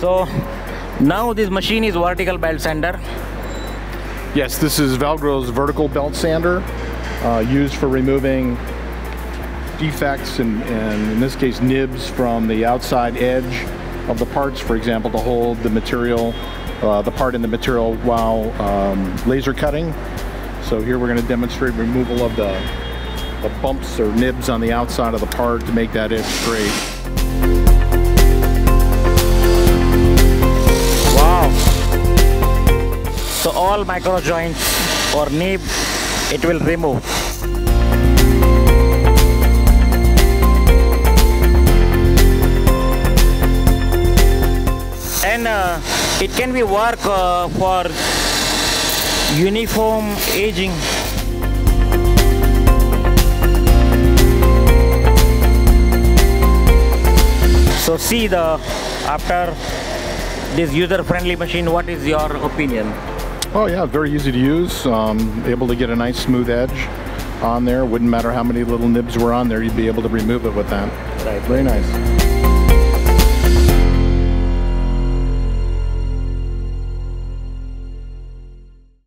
So now this machine is vertical belt sander. Yes, this is Valgro's vertical belt sander, used for removing defects and in this case nibs from the outside edge of the parts, for example, to hold the material, the part in the material while laser cutting. So here we're going to demonstrate removal of the bumps or nibs on the outside of the part to make that edge straight. Wow! So all micro joints or nib, it will remove. And it can be work for uniform aging. So see after this user-friendly machine, what is your opinion? Oh yeah, very easy to use. Able to get a nice smooth edge on there. Wouldn't matter how many little nibs were on there, you'd be able to remove it with that. Right. Very nice.